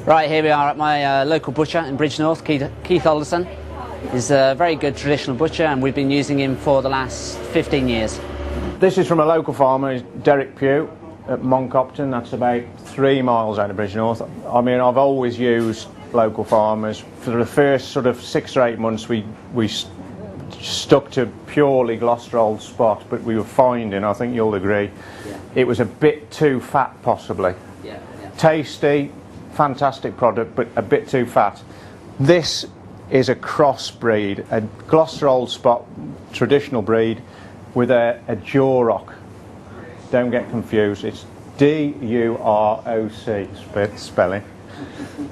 Right, here we are at my local butcher in Bridgnorth, Keith Alderson. He's a very good traditional butcher and we've been using him for the last 15 years. This is from a local farmer, Derek Pugh at Moncopton. That's about 3 miles out of Bridgnorth. I mean, I've always used local farmers. For the first sort of 6 or 8 months we stuck to purely Gloucester Old Spot, but we were finding, I think you'll agree, it was a bit too fat possibly. Tasty, fantastic product, but a bit too fat. This is a crossbreed, a Gloucester Old Spot traditional breed with a Duroc. Don't get confused, it's D-U-R-O-C spelling.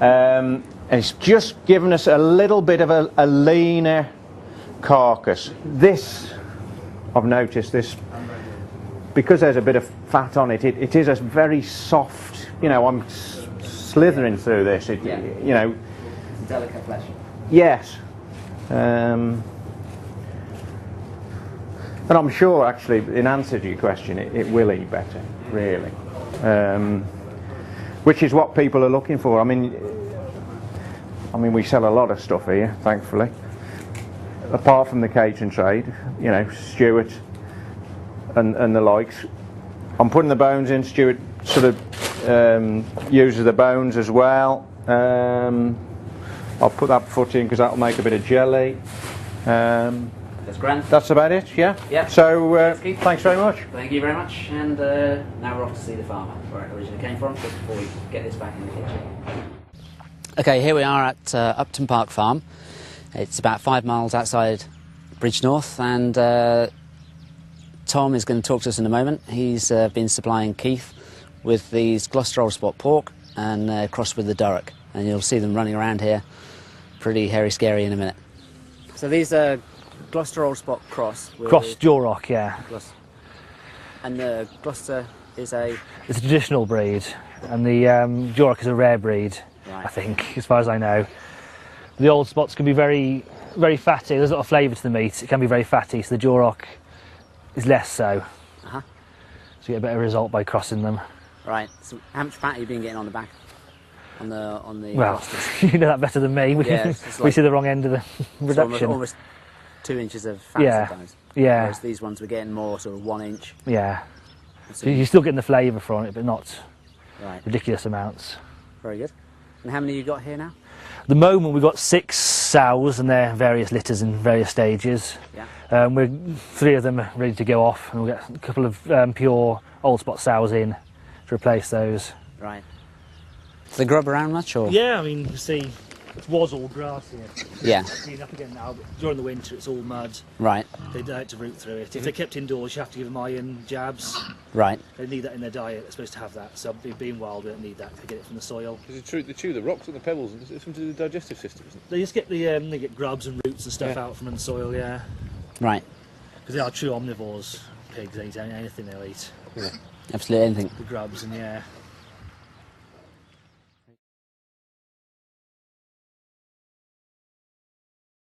And it's just given us a little bit of a leaner carcass. This, I've noticed this, because there's a bit of fat on it, it is a very soft, you know, I'm slithering through this, you know. Delicate flesh. Yes. And I'm sure, actually, in answer to your question, it will eat better, really. Which is what people are looking for. I mean, we sell a lot of stuff here, thankfully. Apart from the catering trade, you know, Stuart and the likes. I'm putting the bones in. Stuart sort of uses the bones as well. I'll put that foot in because that'll make a bit of jelly. That's grand. That's about it, yeah? Yeah. So, thanks very much. Thank you very much. And now we're off to see the farmer, where it originally came from, just before we get this back in the kitchen. Okay, here we are at Upton Park Farm. It's about 5 miles outside Bridgnorth, and Tom is going to talk to us in a moment. He's been supplying Keith with these Gloucester Old Spot pork and crossed with the Duroc, and you'll see them running around here pretty hairy scary in a minute. So these are Gloucester Old Spot cross Duroc, yeah. And the Gloucester is it's a traditional breed, and the Duroc is a rare breed, right. I think, as far as I know. The Old Spots can be very, very fatty. There's a lot of flavour to the meat. It can be very fatty, so the Duroc is less so. So you get a better result by crossing them. Right. So how much fat have you been getting on the back? On the well, Gloucesters? You know that better than me. We see the wrong end of the reduction. Almost 2 inches of fat sometimes. Yeah. Whereas these ones we're getting more sort of 1 inch. Yeah. So you're still getting the flavour from it, but not ridiculous amounts. Very good. And how many you got here now? At the moment we've got 6 sows, and they're various litters in various stages. Yeah. 3 of them are ready to go off, and we'll get a couple of pure Old Spot sows in to replace those. Right. Do they grub around much, or? Yeah, I mean, you see, it was all grass here. Yeah. It's cleaned up again now, but during the winter it's all mud. Right. They like to root through it. If they're kept indoors, you have to give them iron jabs. Right. They need that in their diet. They're supposed to have that. So being wild, they don't need that. They get it from the soil. They chew the rocks and the pebbles, and it's something to do with the digestive system, isn't it? They just get they get grubs and roots and stuff out from the soil, yeah. Right. Because they are true omnivores. Pigs, they eat anything they'll eat. Yeah. Absolutely anything. The grubs and